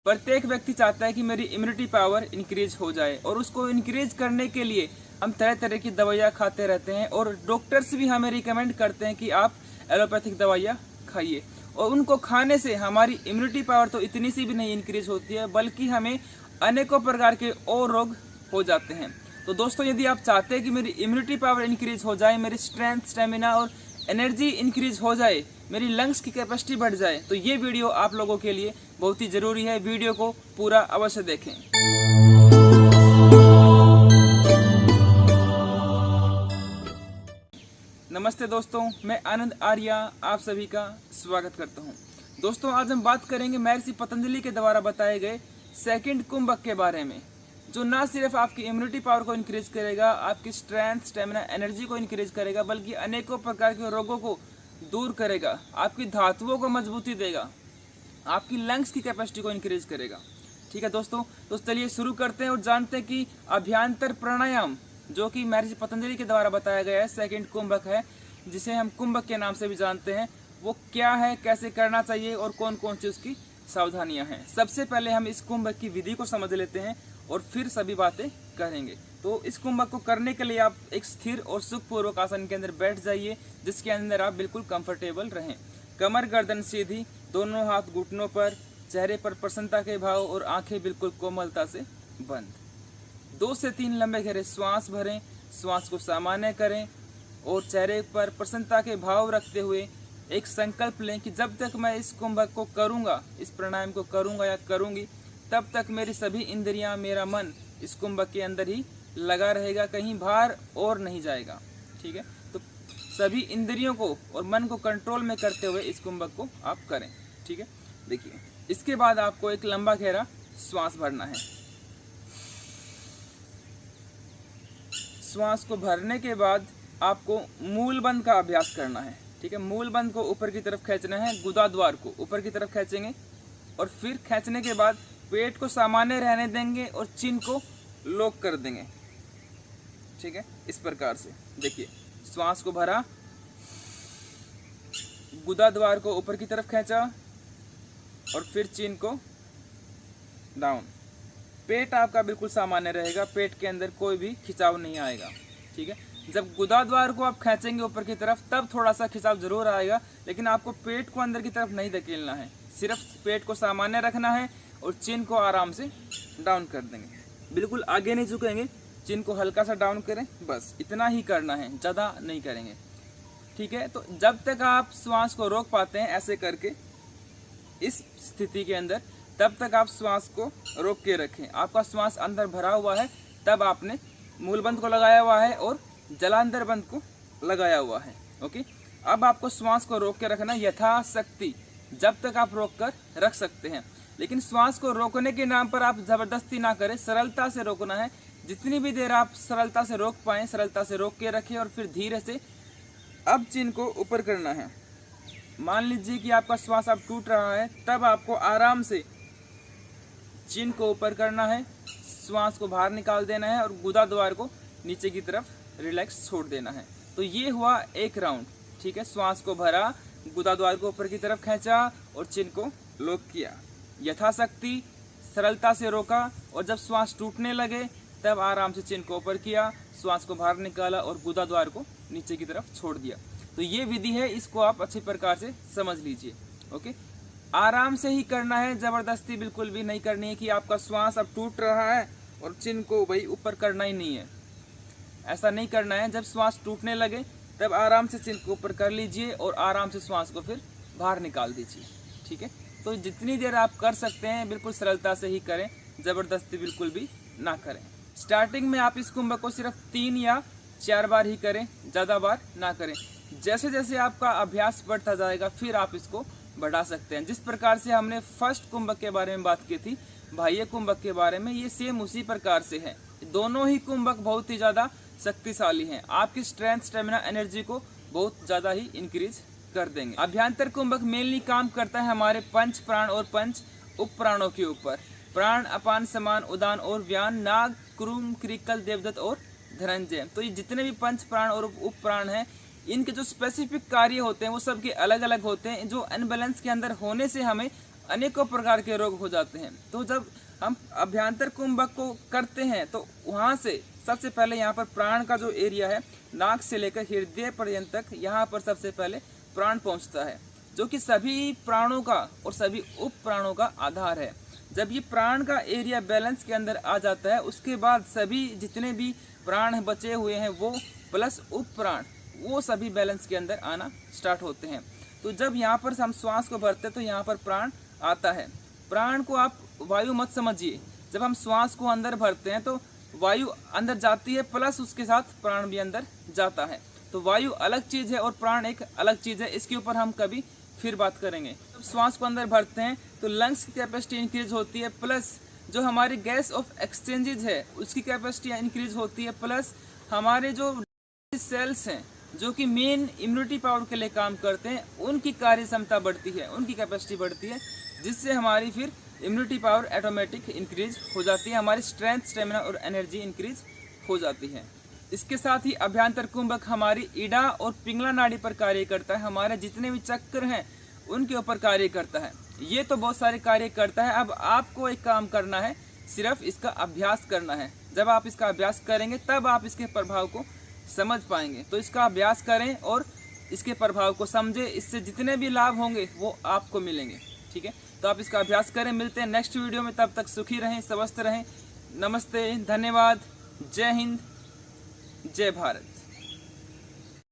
प्रत्येक व्यक्ति चाहता है कि मेरी इम्यूनिटी पावर इंक्रीज हो जाए, और उसको इंक्रीज करने के लिए हम तरह तरह की दवाइयाँ खाते रहते हैं, और डॉक्टर्स भी हमें रिकमेंड करते हैं कि आप एलोपैथिक दवाइयाँ खाइए। और उनको खाने से हमारी इम्यूनिटी पावर तो इतनी सी भी नहीं इंक्रीज होती है, बल्कि हमें अनेकों प्रकार के और रोग हो जाते हैं। तो दोस्तों, यदि आप चाहते हैं कि मेरी इम्यूनिटी पावर इंक्रीज हो जाए, मेरी स्ट्रेंथ, स्टेमिना और एनर्जी इंक्रीज हो जाए, मेरी लंग्स की कैपेसिटी बढ़ जाए, तो ये वीडियो आप लोगों के लिए बहुत ही ज़रूरी है। वीडियो को पूरा अवश्य देखें। नमस्ते दोस्तों, मैं आनंद आर्या आप सभी का स्वागत करता हूं। दोस्तों, आज हम बात करेंगे महर्षि पतंजलि के द्वारा बताए गए सेकंड कुंभक के बारे में, जो ना सिर्फ आपकी इम्यूनिटी पावर को इंक्रीज करेगा, आपकी स्ट्रेंथ, स्टेमिना, एनर्जी को इंक्रीज करेगा, बल्कि अनेकों प्रकार के रोगों को दूर करेगा, आपकी धातुओं को मजबूती देगा, आपकी लंग्स की कैपेसिटी को इंक्रीज करेगा। ठीक है दोस्तों, तो चलिए शुरू करते हैं और जानते हैं कि अभ्यंतर प्राणायाम, जो कि महर्षि पतंजलि के द्वारा बताया गया है, सेकंड कुंभक है, जिसे हम कुंभक के नाम से भी जानते हैं, वो क्या है, कैसे करना चाहिए और कौन कौन सी उसकी सावधानियां हैं। सबसे पहले हम इस कुंभक की विधि को समझ लेते हैं और फिर सभी बातें करेंगे। तो इस कुंभक को करने के लिए आप एक स्थिर और सुखपूर्वक आसन के अंदर बैठ जाइए, जिसके अंदर आप बिल्कुल कंफर्टेबल रहें। कमर गर्दन सीधी, दोनों हाथ घुटनों पर, चेहरे पर प्रसन्नता के भाव और आंखें बिल्कुल कोमलता से बंद। 2 से 3 लंबे गहरे श्वास भरें, श्वास को सामान्य करें और चेहरे पर प्रसन्नता के भाव रखते हुए एक संकल्प लें कि जब तक मैं इस कुंभक को करूंगा, इस प्राणायाम को करूंगा या करूंगी, तब तक मेरी सभी इंद्रियां, मेरा मन इस कुंभक के अंदर ही लगा रहेगा, कहीं बाहर और नहीं जाएगा। ठीक है, तो सभी इंद्रियों को और मन को कंट्रोल में करते हुए इस कुंभक को आप करें। ठीक है, देखिए, इसके बाद आपको एक लंबा गहरा श्वास भरना है। श्वास को भरने के बाद आपको मूल बंद का अभ्यास करना है। ठीक है, मूल बंद को ऊपर की तरफ खींचना है, गुदाद्वार को ऊपर की तरफ खींचेंगे और फिर खींचने के बाद पेट को सामान्य रहने देंगे और चिन को लॉक कर देंगे। ठीक है, इस प्रकार से देखिए, श्वास को भरा, गुदाद्वार को ऊपर की तरफ खींचा और फिर चिन को डाउन। पेट आपका बिल्कुल सामान्य रहेगा, पेट के अंदर कोई भी खिंचाव नहीं आएगा। ठीक है, जब गुदाद्वार को आप खींचेंगे ऊपर की तरफ, तब थोड़ा सा खिंचाव जरूर आएगा, लेकिन आपको पेट को अंदर की तरफ नहीं धकेलना है, सिर्फ पेट को सामान्य रखना है और चिन को आराम से डाउन कर देंगे। बिल्कुल आगे नहीं झुकेंगे, चिन को हल्का सा डाउन करें, बस इतना ही करना है, ज़्यादा नहीं करेंगे। ठीक है, तो जब तक आप श्वास को रोक पाते हैं ऐसे करके इस स्थिति के अंदर, तब तक आप श्वास को रोक के रखें। आपका श्वास अंदर भरा हुआ है, तब आपने मूलबंद को लगाया हुआ है और जलांतर बंद को लगाया हुआ है। ओके, अब आपको श्वास को रोक के रखना यथाशक्ति, जब तक आप रोक कर रख सकते हैं, लेकिन श्वास को रोकने के नाम पर आप जबरदस्ती ना करें, सरलता से रोकना है। जितनी भी देर आप सरलता से रोक पाएं, सरलता से रोक के रखें और फिर धीरे से अब चिन को ऊपर करना है। मान लीजिए कि आपका श्वास अब टूट रहा है, तब आपको आराम से चिन को ऊपर करना है, श्वास को बाहर निकाल देना है और गुदाद्वार को नीचे की तरफ रिलैक्स छोड़ देना है। तो ये हुआ एक राउंड। ठीक है, श्वास को भरा, गुदाद्वार को ऊपर की तरफ खींचा और चिन को लॉक किया, यथाशक्ति सरलता से रोका, और जब श्वास टूटने लगे तब आराम से चिन को ऊपर किया, श्वास को बाहर निकाला और गुदाद्वार को नीचे की तरफ छोड़ दिया। तो ये विधि है, इसको आप अच्छी प्रकार से समझ लीजिए। ओके, आराम से ही करना है, जबरदस्ती बिल्कुल भी नहीं करनी है कि आपका श्वास अब टूट रहा है और चिन को भाई ऊपर करना ही नहीं है, ऐसा नहीं करना है। जब श्वास टूटने लगे तब आराम से चिन को ऊपर कर लीजिए और आराम से श्वास को फिर बाहर निकाल दीजिए। ठीक है, तो जितनी देर आप कर सकते हैं बिल्कुल सरलता से ही करें, जबरदस्ती बिल्कुल भी ना करें। स्टार्टिंग में आप इस कुंभक को सिर्फ 3 या 4 बार ही करें, ज़्यादा बार ना करें। जैसे जैसे आपका अभ्यास बढ़ता जाएगा फिर आप इसको बढ़ा सकते हैं। जिस प्रकार से हमने फर्स्ट कुंभक के बारे में बात की थी, बाह्य कुंभक के बारे में, ये सेम उसी प्रकार से है। दोनों ही कुंभक बहुत ही ज़्यादा शक्तिशाली हैं, आपकी स्ट्रेंथ, स्टेमिना, एनर्जी को बहुत ज़्यादा ही इंक्रीज कर देंगे। अभ्यंतर कुंभक मेनली काम करता है हमारे पंच प्राण और पंच उप प्राणों के ऊपर। प्राण, अपान, समान, उदान और व्यान, नाग, क्रूम, क्रिकल, देवदत्त और धनंजय। तो ये जितने भी पंच प्राण और उप प्राण हैं, इनके जो स्पेसिफिक कार्य होते हैं वो सबके अलग अलग होते हैं, जो अनबैलेंस के अंदर होने से हमें अनेकों प्रकार के रोग हो जाते हैं। तो जब हम अभ्यंतर कुंभक को करते हैं तो वहाँ से सबसे पहले यहाँ पर प्राण का जो एरिया है, नाक से लेकर हृदय पर्यंत तक, यहाँ पर सबसे पहले प्राण पहुँचता है, जो कि सभी प्राणों का और सभी उप प्राणों का आधार है। जब ये प्राण का एरिया बैलेंस के अंदर आ जाता है, उसके बाद सभी जितने भी प्राण बचे हुए हैं वो प्लस उप प्राण, वो सभी बैलेंस के अंदर आना स्टार्ट होते हैं। तो जब यहाँ पर हम श्वास को भरते हैं तो यहाँ पर प्राण आता है। प्राण को आप वायु मत समझिए, जब हम श्वास को अंदर भरते हैं तो वायु अंदर जाती है प्लस उसके साथ प्राण भी अंदर जाता है। तो वायु अलग चीज़ है और प्राण एक अलग चीज़ है, इसके ऊपर हम कभी फिर बात करेंगे। जब श्वास को अंदर भरते हैं तो लंग्स की कैपेसिटी इंक्रीज होती है, प्लस जो हमारी गैस ऑफ एक्सचेंजेज है उसकी कैपेसिटी इंक्रीज होती है, प्लस हमारे जो सेल्स हैं जो कि मेन इम्यूनिटी पावर के लिए काम करते हैं उनकी कार्य क्षमता बढ़ती है, उनकी कैपेसिटी बढ़ती है, जिससे हमारी फिर इम्यूनिटी पावर ऑटोमेटिक इंक्रीज हो जाती है, हमारी स्ट्रेंथ, स्टेमिना और एनर्जी इंक्रीज हो जाती है। इसके साथ ही अभ्यंतर कुंभक हमारी इड़ा और पिंगला नाड़ी पर कार्य करता है, हमारे जितने भी चक्र हैं उनके ऊपर कार्य करता है। ये तो बहुत सारे कार्य करता है। अब आपको एक काम करना है, सिर्फ इसका अभ्यास करना है। जब आप इसका अभ्यास करेंगे तब आप इसके प्रभाव को समझ पाएंगे। तो इसका अभ्यास करें और इसके प्रभाव को समझें, इससे जितने भी लाभ होंगे वो आपको मिलेंगे। ठीक है, तो आप इसका अभ्यास करें। मिलते हैं नेक्स्ट वीडियो में, तब तक सुखी रहें, स्वस्थ रहें। नमस्ते, धन्यवाद, जय हिंद, जय भारत।